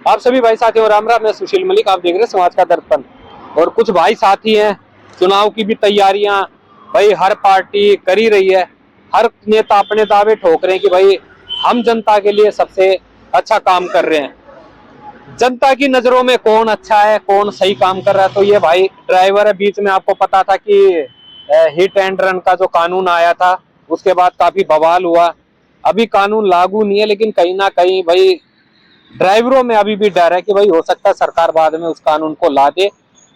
आप सभी भाई साथियों राम राम। मैं सुशील मलिक, आप देख रहे हैं समाज का दर्पण। और कुछ भाई साथी हैं, चुनाव की भी तैयारियां भाई हर पार्टी कर ही रही है। हर नेता अपने दावे ठोक रहे हैं कि भाई हम जनता के लिए सबसे अच्छा काम कर रहे हैं। जनता की नजरों में कौन अच्छा है, कौन सही काम कर रहा है, तो ये भाई ड्राइवर है। बीच में आपको पता था कि हिट एंड रन का जो कानून आया था, उसके बाद काफी बवाल हुआ। अभी कानून लागू नहीं है, लेकिन कहीं ना कहीं भाई ड्राइवरों में अभी भी डर है कि भाई हो सकता है सरकार बाद में उस कानून को ला दे।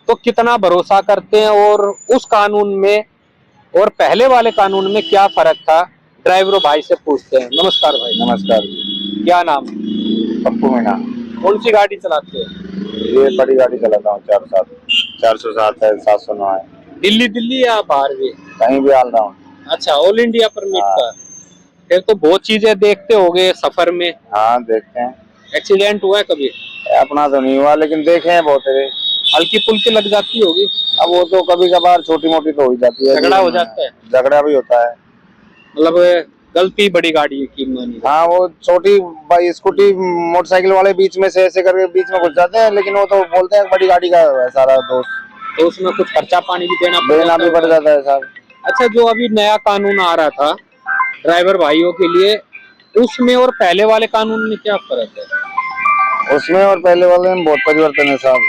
तो कितना भरोसा करते हैं और उस कानून में और पहले वाले कानून में क्या फर्क था, ड्राइवरों भाई से पूछते हैं। नमस्कार भाई। नमस्कार। क्या नाम? पप्पू मीणा। कौन सी गाड़ी चलाते हैं? ये बड़ी गाड़ी चलाता हूँ, 407 है, 709 है। दिल्ली दिल्ली या बाहर भी? कहीं भी ऑल राउंड। अच्छा, ऑल इंडिया परमिट हाँ। का। फिर तो बहुत चीजें देखते होगे सफर में। हाँ, देखते हैं। एक्सीडेंट हुआ है कभी? अपना तो नहीं हुआ, लेकिन देखे हैं बहुत सारे। हल्की फुल्की लग जाती होगी? अब वो तो कभी कभार छोटी मोटी तो हो ही जाती है। झगड़ा हो जाता है? झगड़ा भी होता है। मतलब गलती बड़ी गाड़ी की मानी जाए। हाँ, वो छोटी भाई स्कूटी मोटरसाइकिल वाले बीच में से ऐसे करके बीच में घुस जाते हैं, लेकिन वो तो बोलते हैं बड़ी गाड़ी का है सारा दोष। तो उसमें कुछ खर्चा पानी भी देना भी पड़ जाता है साहब। अच्छा, जो अभी नया कानून आ रहा था ड्राइवर भाइयों के लिए, उसमें और पहले वाले कानून में क्या फर्क है? उसमें और पहले वाले में बहुत परिवर्तन है साहब।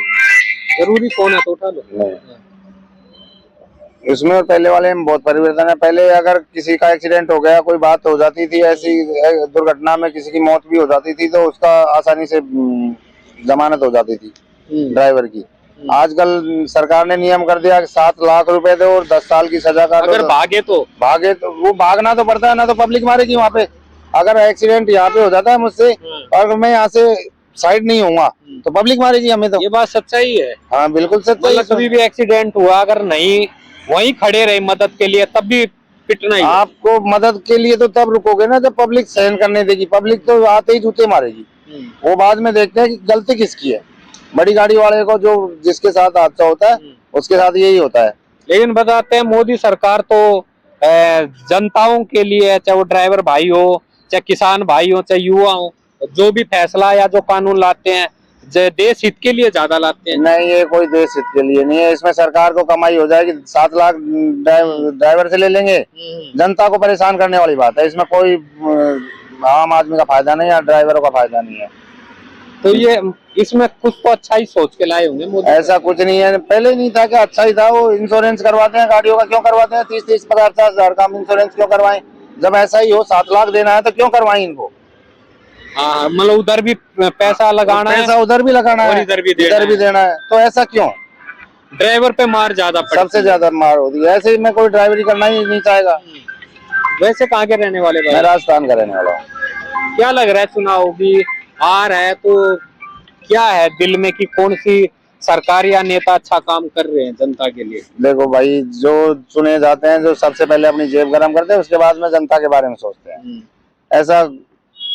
जरूरी फोन है तो उठा लो। नहीं, इसमें और पहले वाले में बहुत परिवर्तन है। पहले अगर किसी का एक्सीडेंट हो गया, कोई बात हो जाती थी, ऐसी दुर्घटना में किसी की मौत भी हो जाती थी, तो उसका आसानी से जमानत हो जाती थी ड्राइवर की। आजकल सरकार ने नियम कर दिया कि 7 लाख रुपए दो और 10 साल की सजा का। अगर भागे तो वो भागना तो पड़ता है ना, तो पब्लिक मारेगी वहाँ पे। अगर एक्सीडेंट यहाँ पे हो जाता है मुझसे और मैं यहाँ से साइड नहीं होऊंगा तो पब्लिक मारेगी हमें। तो ये बात सच्चाई है। हाँ, बिल्कुल सच्चाई। मतलब कभी भी एक्सीडेंट हुआ, अगर नहीं वहीं खड़े रहे मदद के लिए, तब भी पिटना ही है। आपको मदद के लिए तो तब रुकोगे ना जब पब्लिक सहन करने देगी। पब्लिक तो आते ही जूते मारेगी। वो बाद में देखते हैं कि गलती किसकी है। बड़ी गाड़ी वाले को जो जिसके साथ हादसा होता है उसके साथ यही होता है। लेकिन बताते हैं मोदी सरकार तो जनताओं के लिए, चाहे वो ड्राइवर भाई हो, चाहे किसान भाई हो, चाहे युवा हो, जो भी फैसला या जो कानून लाते हैं देश हित के लिए ज्यादा लाते हैं। नहीं, ये कोई देश हित के लिए नहीं है। इसमें सरकार को कमाई हो जाएगी। 7 लाख ड्राइवर से ले लेंगे। जनता को परेशान करने वाली बात है। इसमें कोई आम आदमी का फायदा नहीं है, ड्राइवरों का फायदा नहीं है। तो ये इसमें कुछ तो अच्छा ही सोच के लाए होंगे मोदी। ऐसा कुछ नहीं है, पहले नहीं था कि अच्छा ही था। वो इंश्योरेंस करवाते हैं गाड़ियों का, क्यों करवाते हैं? 30-30, 50-50 हजार का इंश्योरेंस क्यों करवाएं? जब ऐसा ही हो 7 लाख देना है तो क्यों करवाएं इनको? हाँ, मतलब उधर भी पैसा लगाना है, पैसा उधर भी लगाना है, इधर भी देना है। तो ऐसा क्यों? ड्राइवर पे मार ज्यादा पड़ती है। सबसे ज्यादा मार होती है। ऐसे में कोई ड्राइवरी करना ही नहीं चाहेगा। वैसे कहाँ के रहने वाले भाई? मैं राजस्थान का रहने वाला हूँ। क्या लग रहा है, चुनाव भी आ रहा है तो क्या है दिल में कि कौन सी सरकार या नेता अच्छा काम कर रहे हैं जनता के लिए? देखो भाई, जो चुने जाते हैं, जो सबसे पहले अपनी जेब गरम करते हैं, उसके बाद में जनता के बारे में सोचते हैं। ऐसा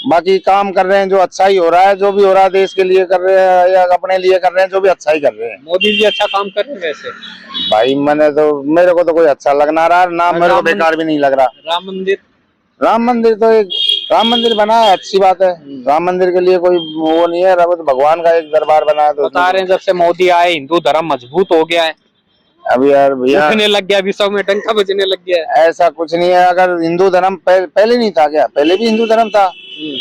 बाकी काम कर रहे हैं जो अच्छा ही हो रहा है। जो भी हो रहा है देश के लिए कर रहे हैं या अपने लिए कर रहे हैं, जो भी अच्छा ही कर रहे हैं। मोदी जी अच्छा काम कर रहे हैं वैसे? भाई मेरे को तो कोई अच्छा लग ना रहा ना, मेरे को बेकार भी नहीं लग रहा। राम मंदिर तो राम मंदिर बना है, अच्छी बात है। राम मंदिर के लिए कोई वो नहीं है। रब भगवान का एक दरबार बना है। तो बता रहे हैं जब से मोदी आए हिंदू धर्म मजबूत हो गया है। अभी यार भैया उठने लग गया, विश्व में डंका बजने लग गया है। ऐसा कुछ नहीं है। अगर हिंदू धर्म पहले नहीं था क्या? पहले भी हिंदू धर्म था।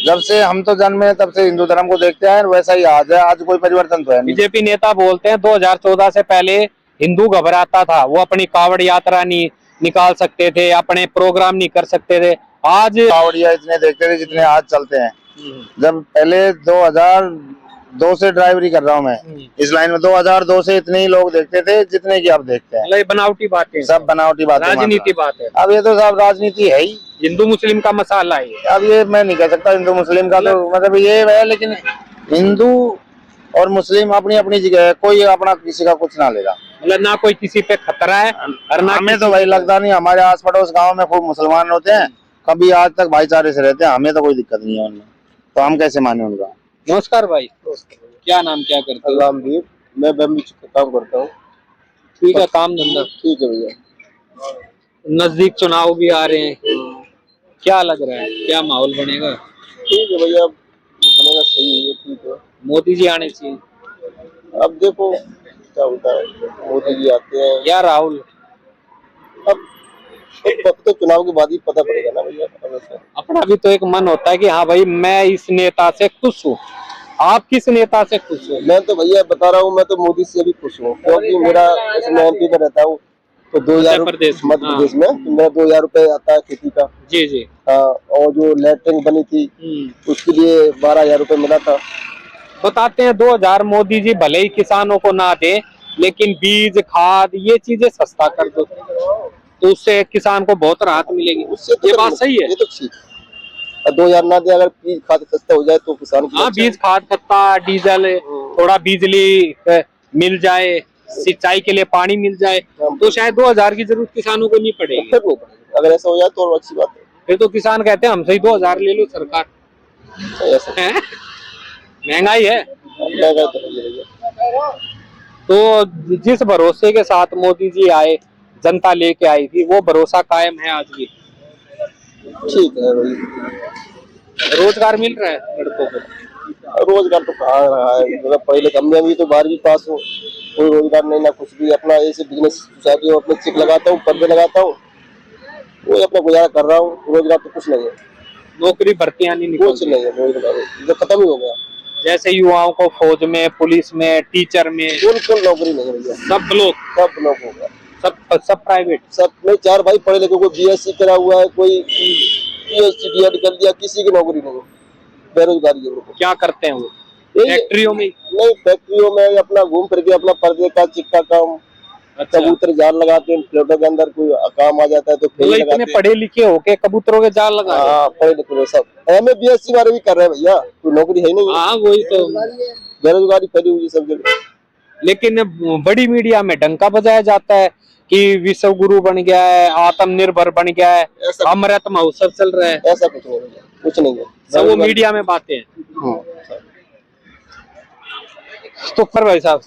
जब से हम तो जन्मे हैं तब से हिंदू धर्म को देखते हैं, वैसा ही आज है। आज कोई परिवर्तन तो है नहीं। बीजेपी नेता बोलते हैं 2014 से पहले हिंदू घबराता था, वो अपनी कावड़ यात्रा नहीं निकाल सकते थे, अपने प्रोग्राम नहीं कर सकते थे। आज कावड़िया इतने देखते थे जितने आज चलते हैं। जब पहले 2002 से ड्राइवरी कर रहा हूँ मैं इस लाइन में, 2002 से इतने ही लोग देखते थे जितने की अब देखते हैं। बनावटी बातें, सब बनावटी बातें, राजनीति बात है। अब ये तो सब राजनीति है ही। हिंदू मुस्लिम का मसाला है। अब ये मैं नहीं कह सकता हिंदू मुस्लिम का, तो मतलब ये है। लेकिन हिंदू और मुस्लिम अपनी अपनी जगह है। कोई अपना किसी का कुछ ना लेगा। मतलब ना कोई किसी पे खतरा है और ना हमें तो भाई लगता नहीं। हमारे आस पड़ोस गाँव में खूब मुसलमान होते हैं, कभी आज तक भाईचारे से रहते हैं। हमें तो कोई दिक्कत नहीं है उनमें, तो हम कैसे माने उनका। नमस्कार भाई, क्या नाम क्या करते हो? रामदीप। मैं बम्बी का काम करता हूँ। ठीक है, काम धंधा ठीक है भैया। नजदीक चुनाव भी आ रहे हैं, क्या लग रहा है, क्या माहौल बनेगा? ठीक है भैया, आने का सही है, ठीक है। मोदी जी आने चाहिए अब देखो क्या होता है, मोदी जी आते हैं या राहुल? अब वक्त तो चुनाव के बाद ही पता पड़ेगा ना भैया। अब ऐसा अपना भी तो एक मन होता है कि हाँ भाई मैं इस नेता से खुश हूँ। आप किस नेता से खुश हो? मैं तो भैया बता रहा हूँ, मैं तो मोदी से भी खुश हूँ, क्योंकि मेरा मैं MP में रहता हूँ तो 2000 मध्य प्रदेश मध्य प्रदेश में तो मेरा 2000 रुपए आता है खेती का। जी जी। हाँ, और जो लैट्रिन बनी थी उसके लिए 12,000 रुपए मिला था। बताते हैं 2000 मोदी जी भले ही किसानों को ना दे, लेकिन बीज खाद ये चीजें सस्ता कर दो तो उससे किसान को बहुत राहत मिलेगी। उससे तो ये बात सही है। ये तो ठीक है। 2000 ना दे, अगर बीज खाद सस्ता हो जाए तो किसान को हाँ, अच्छा बीज खाद खत्ता डीजल थोड़ा बिजली मिल जाए, सिंचाई के लिए पानी मिल जाए तो शायद 2000 की जरूरत किसानों को नहीं है। पड़ेगी। फिर नहीं पड़ेगा, अगर ऐसा हो जाए तो और अच्छी बात है। फिर तो किसान कहते हैं हमसे ही 2000 ले लो सरकार। ऐसा है? महंगाई है। महंगाई तो नहीं है भैया। तो जिस भरोसे के साथ मोदी जी आए, जनता लेके आई थी, वो भरोसा कायम है आज भी। ठीक है भाई। रोजगार मिल रहा है लड़कों को? रोजगार तो कहाँ रहा है, मतलब पहले कम भी तो 12वीं पास हो, कोई रोजगार नहीं ना कुछ भी। अपना ऐसे बिजनेस सोसाइटी में अपने चिक लगाता हूँ, पर्दे लगाता हूँ, वो अपना गुजारा कर रहा हूँ। रोजगार तो कुछ नहीं है, नौकरी भर्तियां नहीं निकल कुछ नहीं है। रोजगार जो खत्म ही हो गया। जैसे युवाओं को फौज में, पुलिस में, टीचर में बिल्कुल नौकरी नहीं है भैया, सब ब्लॉक हो गया। सब प्राइवेट। सब में 4 भाई पढ़े लिखे, कोई BSc करा हुआ है, कोई PhD DED कर लिया, किसी की नौकरी नहीं है, बेरोजगारी है। लोग क्या करते हैं वो? यही फैक्ट्रियों में? नहीं, फैक्ट्रियों में अपना घूम फिर के अपना पर्दे का चिक्का काम, अच्छा, कबूतर जाल लगाते हैं प्लेटों के अंदर, कोई काम आ जाता है तो फेल मतलब लगाते इतने हैं। पढ़े लिखे होके कबूतरों के जाल लगा रहे हैं। हाँ, पढ़े लिखे सब MA BSc वाले भी कर रहे हैं भैया, कोई नौकरी है ही नहीं। हाँ वही तो। बेरोजगारी फैली हुई है सब जगह। लेकिन बड़ी मीडिया में डंका बजाया जाता है कि विश्व गुरु बन गया है, आत्मनिर्भर बन गया है, ऐसा अमृत महोत्सव चल रहा है। ऐसा कुछ नहीं भैया, कुछ नहीं है, सब वो मीडिया में बातें हैं। तो फिर भाई साहब,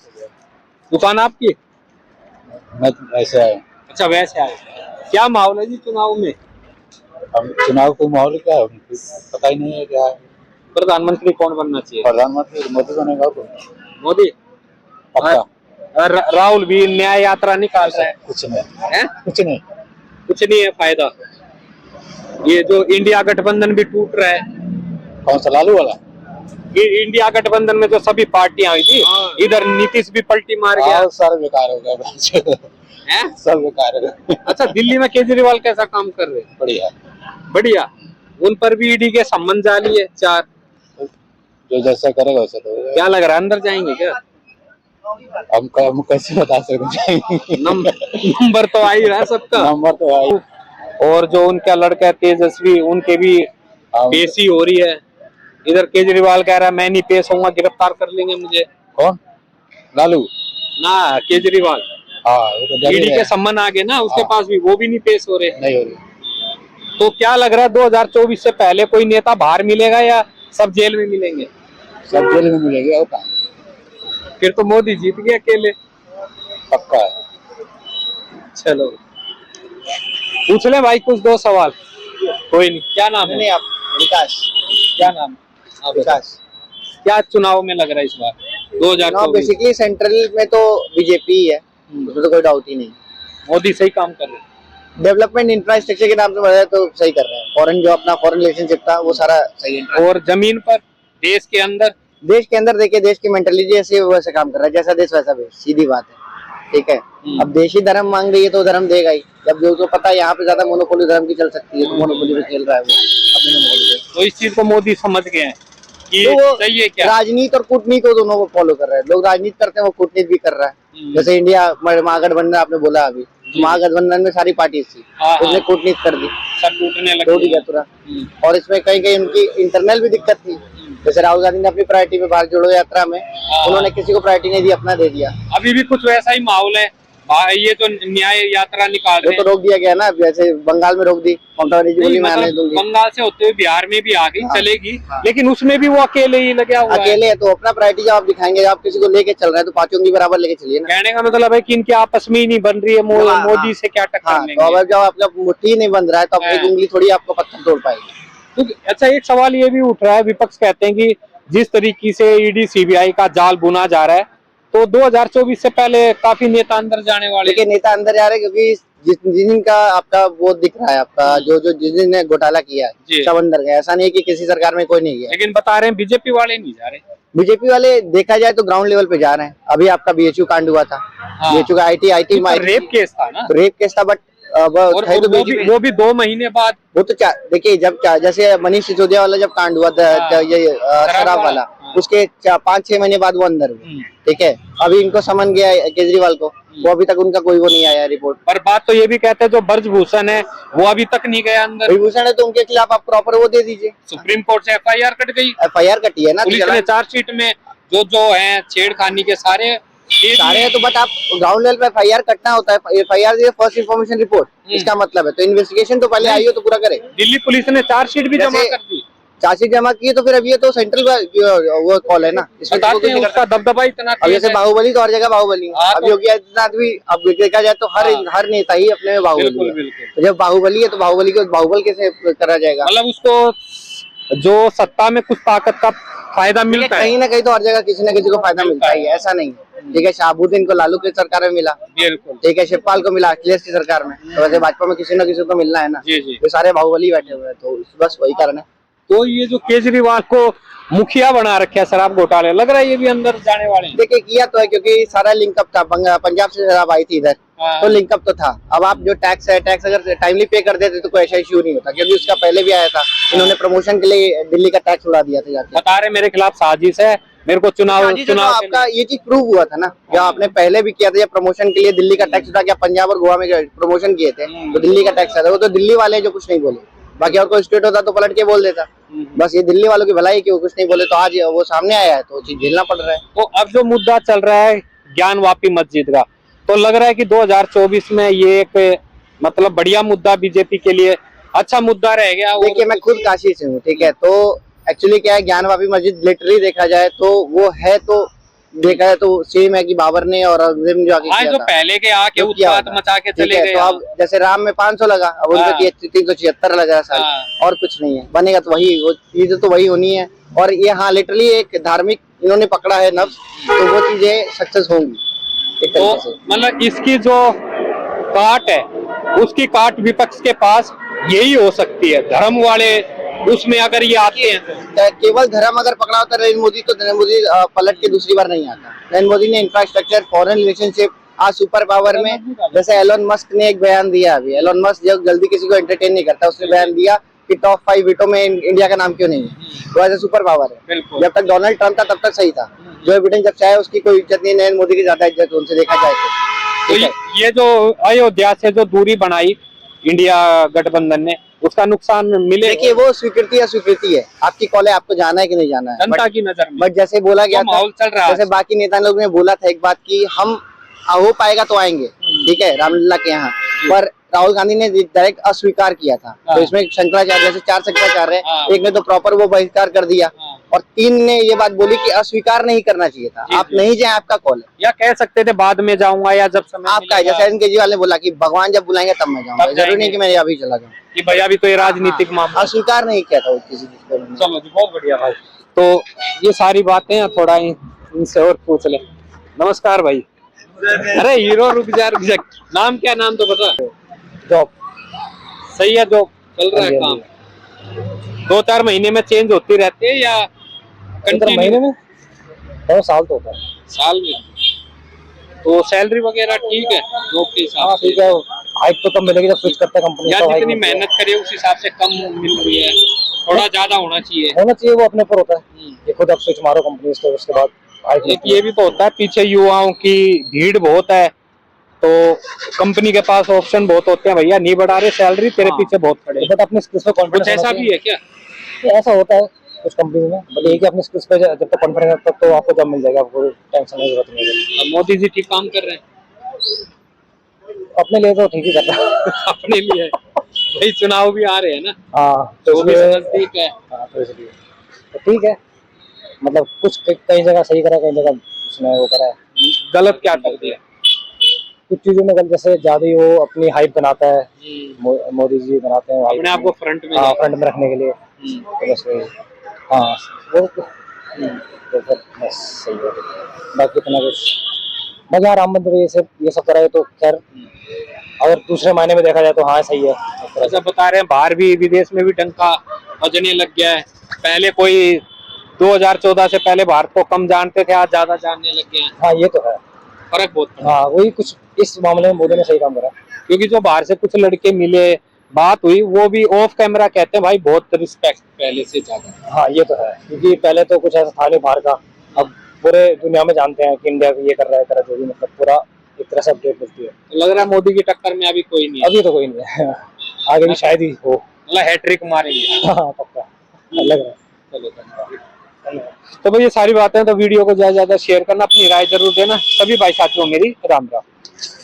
दुकान आपकी? मैं ऐसे आया। अच्छा, वैसे आए। क्या माहौल है जी चुनाव में? हम चुनाव को माहौल क्या है पता ही नहीं है क्या है। प्रधानमंत्री कौन बनना चाहिए? प्रधानमंत्री मोदी बनेगा तो मोदी? पक्का। राहुल भी न्याय यात्रा निकाल रहा है। कुछ नहीं है? कुछ नहीं कुछ नहीं है फायदा। ये जो इंडिया गठबंधन भी टूट रहा है। कौन सा लालू वाला? इंडिया गठबंधन में जो सभी पार्टियां हुई थी, इधर नीतीश भी पलटी मार गया। सारे बेकार हो गया है? सब बेकार हो गया। अच्छा, दिल्ली में केजरीवाल कैसा काम कर रहे हैं? बढ़िया बढ़िया। उन पर भी ईडी के सम्मन जारी है 4। जो जैसा करेगा वैसा तो। क्या लग रहा है अंदर जाएंगे क्या? हम कैसे बता सकते हैं? नंबर तो आ ही रहा है सबका। नंबर तो आई। और जो उनका लड़का है तेजस्वी, उनके भी पेशी हो रही है। इधर केजरीवाल कह रहा है मैं नहीं पेश होऊंगा, गिरफ्तार कर लेंगे मुझे। कौन? लालू ना, केजरीवाल। हाँ, वो तो ईडी के सम्मन आ गए ना उसके पास भी, वो भी नहीं पेश हो रहे। नहीं हो रही। तो क्या लग रहा है 2024 से पहले कोई नेता बाहर मिलेगा या सब जेल में मिलेंगे? सब जेल में मिलेंगे और कहाँ? फिर तो मोदी जीत गए अकेले। पक्का है। चलो पूछ ले भाई कुछ 2 सवाल। कोई नहीं। क्या नाम है? आप विकास। क्या नाम? आप विकास। क्या चुनाव में लग रहा है इस बार 2024? बेसिकली सेंट्रल में तो बीजेपी ही है, उसमें तो कोई डाउट ही नहीं। मोदी सही काम कर रहे हैं। डेवलपमेंट इंफ्रास्ट्रक्चर के नाम से बढ़ा तो सही कर रहे हैं। फॉरेन जो अपना फॉरेन रिलेशनशिप था वो सारा सही है। और जमीन पर देश के अंदर देखिए, देश की मेंटेलिटी ऐसी है, वैसे काम कर रहा है। जैसा देश वैसा भेष, सीधी बात है। ठीक है, अब देश ही धर्म मांग रही है तो धर्म देगा ही। जब जो पता है यहाँ पे ज्यादा मोनोपोली धर्म की चल सकती है तो मोनोपोली पे खेल रहा है वो अपने मोनोपोली पे। तो इस चीज को मोदी समझ गए हैं कि तो वो सही है क्या? राजनीति और कूटनीति को दोनों को फॉलो कर रहे हैं। लोग राजनीति करते हैं, वो कूटनीति भी कर रहा है। जैसे इंडिया महागठबंधन आपने बोला, अभी महागठबंधन में सारी पार्टी थी, उसने कूटनीति कर दी, सब टूटने टूट गया पूरा। और इसमें कहीं कहीं उनकी इंटरनल भी दिक्कत थी। जैसे राहुल गांधी ने अपनी प्रायोरिटी में भारत जोड़ो यात्रा में उन्होंने किसी को प्रायोरिटी नहीं दी, अपना दे दिया। अभी भी कुछ वैसा ही माहौल है। ये तो न्याय यात्रा निकाल रहे वो तो रोक दिया गया ना, जैसे बंगाल में रोक दी, ममता बनर्जी बोली मैं आने दूंगी। बंगाल से होते हुए बिहार में भी आ गई, चलेगी। लेकिन उसमें भी वो अकेले ही लगा हुआ है। अकेले है तो अपना प्रायोरिटी जब आप दिखाएंगे, आप किसी को लेके चल रहे हैं तो 5 उंगली बराबर लेके चलिए ना। कहने का मतलब है कि इनकी आपस में ही नहीं बन रही है। मोदी से क्या टक्कर लेंगे? तो अब जब आपका मुट्ठी नहीं बन रहा है तो अब एक उंगली थोड़ी आपको पत्थर तोड़ पाएगी। अच्छा, एक सवाल ये भी उठ रहा है, विपक्ष कहते हैं कि जिस तरीके से ईडी सीबीआई का जाल बुना जा रहा है, तो 2024 से पहले काफी नेता अंदर जाने वाले। देखिए नेता अंदर जा रहे हैं क्योंकि जिस दिन का आपका वो दिख रहा है, आपका जो जिस दिन ने घोटाला किया जी। है सब अंदर गया। ऐसा नहीं है कि किसी सरकार में कोई नहीं गया। लेकिन बता रहे हैं बीजेपी वाले नहीं जा रहे। बीजेपी वाले देखा जाए तो ग्राउंड लेवल पे जा रहे हैं। अभी आपका बीएचयू कांड हुआ था, बीएचयू का आईटी रेप केस था ना, रेप केस था, बट और वो भी 2 महीने बाद। वो तो देखिए जब जैसे मनीष सिसोदिया वाला जब कांड हुआ था, ये शराब वाला, उसके 5-6 महीने बाद वो अंदर हुए। ठीक है, अभी इनको समन गया है केजरीवाल को, वो अभी तक उनका कोई वो नहीं आया रिपोर्ट। पर बात तो ये भी कहते हैं जो ब्रजभूषण है वो अभी तक नहीं गया अंदर। ब्रजभूषण है तो उनके खिलाफ आप प्रॉपर वो दे दीजिए। सुप्रीम कोर्ट से एफआईआर कट गई, एफआईआर कटी है ना, पुलिस ने चार्जशीट में जो है छेड़खानी के सारे हैं। तो बट आप ग्राउंड लेवल पे एफआईआर कटना होता है। एफआईआर फर्स्ट इन्फॉर्मेशन रिपोर्ट, इसका मतलब है तो इन्वेस्टिगेशन तो पहले आई हो तो पूरा करे। दिल्ली पुलिस ने चार्जशीट भी जमा कर दी, चार्जशीट जमा की है तो फिर अब ये तो सेंट्रल वो कॉल है ना, इसमें उसका दबदबा इतना। अब जैसे बाहुबली तो हर जगह बाहुबली है। अब योगी आदित्यनाथ भी अब देखा जाए तो हर नेता ही अपने में बाहुबली है। तो जब बाहुबली है तो बाहुबली को बाहुबल कैसे करा जाएगा? मतलब उसको जो सत्ता में कुछ ताकत का फायदा मिलता है, कहीं ना कहीं तो हर जगह किसी न किसी को फायदा मिलता ही है, ऐसा नहीं है। ठीक है, शाहबुद्दीन को लालू की सरकार में मिला, ठीक है, शिवपाल को मिला अखिलेश की सरकार में, तो वैसे भाजपा में किसी न किसी को मिलना है ना। ये सारे बाहुबली बैठे हुए हैं, तो बस वही कारण है। तो ये जो केजरीवाल को मुखिया बना रखा है शराब घोटाले, लग रहा है ये भी अंदर जाने वाले हैं। देखिए किया तो है क्योंकि सारा लिंकअप था, पंजाब से शराब आई थी इधर, तो लिंकअप तो था। अब आप जो टैक्स है, टैक्स अगर टाइमली पे कर देते तो कोई ऐसा इश्यू नहीं होता, क्योंकि उसका पहले भी आया था। इन्होंने प्रमोशन के लिए दिल्ली का टैक्स उड़ा दिया था जाके। बता रहे मेरे खिलाफ साजिश है, मेरे को चुनाव आपका ये चीज प्रूव हुआ था ना, जो आपने पहले भी किया था, जब प्रमोशन के लिए दिल्ली का टैक्स उठा के पंजाब और गोवा में प्रमोशन किए थे तो दिल्ली का टैक्स था। वो तो दिल्ली वाले जो कुछ नहीं बोले, बाकी और कोई स्टेट होता तो पलट के बोल देता। बस ये दिल्ली वालों की भलाई की वो कुछ नहीं बोले, तो आज वो सामने आया है तो चीज झेलना पड़ रहा है। तो अब जो मुद्दा चल रहा है ज्ञानवापी मस्जिद का, तो लग रहा है कि 2024 में ये एक मतलब बढ़िया मुद्दा बीजेपी के लिए अच्छा मुद्दा रह गया। देखिए मैं खुद काशी से हूँ, ठीक है, तो एक्चुअली क्या है, ज्ञानवापी मस्जिद लिटरली देखा जाए तो वो है, तो देखा है तो सेम है कि बाबर ने और औरंगजेब ने जो आके किया जो था, पहले के आके उत्पात मचा के चले गए। तो अब जैसे राम में 500 लगा, अब उनका 376 लगा साल, और कुछ नहीं है, बनेगा तो वही, वो चीजें तो वही होनी है। और ये हाँ लिटरली एक धार्मिक इन्होंने पकड़ा है नफ्स, तो वो चीजें सक्सेस होंगी। तो मतलब इसकी जो काट है उसकी काट विपक्ष के पास यही हो सकती है, धर्म वाले उसमें अगर ये आते हैं तो केवल धर्म अगर पकड़ा होता नरेंद्र मोदी, तो नरेंद्र मोदी पलट के दूसरी बार नहीं आता। नरेंद्र मोदी ने इंफ्रास्ट्रक्चर, फॉरेन रिलेशनशिप, आज सुपर पावर में, जैसे एलोन मस्क ने एक बयान दिया अभी, एलोन मस्क जो जल्दी किसी को एंटरटेन नहीं करता, उसने बयान दिया कि टॉप 5 वीटो में इंडिया का नाम क्यों नहीं है, तो ऐसे सुपर पावर है। जब तक डोनाल्ड ट्रंप था तब तक सही था, जो बिडेन जब चाहे उसकी कोई इज्जत नहीं, नरेंद्र मोदी की ज्यादा इज्जत उनसे देखा जाए तो ये जो अयोध्या से जो दूरी बनाई इंडिया गठबंधन ने, उसका नुकसान मिले। देखिए वो स्वीकृति है, आपकी कॉल है, आपको जाना है कि नहीं जाना है जनता की नजर में। बट जैसे बोला गया माहौल चल रहा है, जैसे बाकी नेता लोग ने बोला था एक बात की हम हो पाएगा तो आएंगे, ठीक है, रामलीला के यहाँ, पर राहुल गांधी ने डायरेक्ट अस्वीकार किया था। तो इसमें शंकराचार्य, जैसे 4 शंकराचार्य है, एक ने तो प्रॉपर वो बहिष्कार कर दिया, और 3 ने ये बात बोली कि अस्वीकार नहीं करना चाहिए था। आप नहीं जाए, आपका कॉल है, या कह सकते थे बाद में जाऊंगा, या जब समय आपका है। जैसे केजरीवाल ने बोला कि भगवान जब बुलाएंगे तब मैं जाऊंगा, जरूरी नहीं कि मैं अभी चला जाऊँ, कि भैया भी तो ये राजनीतिक मामला, अस्वीकार नहीं किया था किसी चीज को। चलो जी, बहुत बढ़िया भाई। तो ये सारी बातें थोड़ा इनसे और पूछ ले। नमस्कार भाई। अरे हीरो रुक जा। नाम क्या, नाम तो बता। जॉब सही है, जॉब चल रहा है काम। 2-4 महीने में चेंज होती रहती है या महीने में 2 साल तो होता है, साल में? तो सैलरी वगैरह ठीक है जॉब के हिसाब से? ठीक है, हाइक तो कम मिलेगी जब स्विच करते हैं कंपनी, या जितनी मेहनत करे उस हिसाब से कम मिल रही है, थोड़ा ज्यादा होना चाहिए, वो अपने ऊपर होता है। ये खुद आप स्विच मारो कंपनी से, उसके बाद एक ये भी तो होता है, पीछे युवाओं की भीड़ बहुत है, तो कंपनी के पास ऑप्शन बहुत होते हैं, भैया नहीं बढ़ा रहे सैलरी, तेरे पीछे बहुत खड़े। बट अपने स्किल्स पे कॉन्फिडेंस, कुछ ऐसा भी है क्या? ऐसा होता है कुछ कंपनी में, बट ये कि अपने स्किल्स पे जब तक कॉन्फिडेंस है तब तो आपको जॉब मिल जाएगा, आपको टेंशन की जरूरत नहीं है। मोदी जी ठीक काम कर रहे हैं अपने लिए, तो ठीक ही कर रहा है अपने लिए भाई, चुनाव भी आ रहे हैं ना। हाँ, तो भी नजदीक है, तो इसलिए तो ठीक है, मतलब कुछ कई जगह सही करा, कई जगह उसने वो करा है। गलत क्या कर दिया? कुछ चीजों में गलत, जैसे ज्यादा ही वो अपनी हाइप बनाता है, मोदी जी बनाते हैं अपने आप को फ्रंट में रखने के लिए, तो बस वही। हाँ, वो तो फिर बस सही है। बाकी इतना कुछ बाकी हाँ, राम मंदिर ये सब कराए तो खैर, अगर दूसरे मायने में देखा जाए तो हाँ सही है। ऐसा बता रहे हैं बाहर भी विदेश में भी डंका बजने लग गया है। पहले कोई 2014 से पहले भारत को कम जानते थे, आज ज्यादा जानने लग गए हैं। हाँ ये तो है। फर्क बहुत पड़ा। हाँ वही कुछ इस मामले में मोदी ने सही काम करा। क्योंकि जो बाहर से कुछ लड़के मिले, बात हुई, वो भी ऑफ कैमरा कहते हैं भाई बहुत रिस्पेक्ट पहले से ज्यादा। हाँ ये तो है, क्योंकि पहले तो कुछ ऐसा था नहीं बाहर का, अब पूरे दुनिया में जानते हैं कि इंडिया ये कर रहा है जो भी, मतलब पूरा एक तरह से अपडेट मिलती है। तो लग रहा है मोदी की टक्कर में अभी कोई नहीं है। अभी तो कोई नहीं है, आगे भी शायद ही हो। मतलब हैट्रिक मारेंगे। हाँ पक्का लग रहा है। चलो धन्यवाद। तो भाई ये सारी बातें, तो वीडियो को ज्यादा से ज्यादा शेयर करना, अपनी राय जरूर देना। सभी भाई साथियों मेरी राम राम।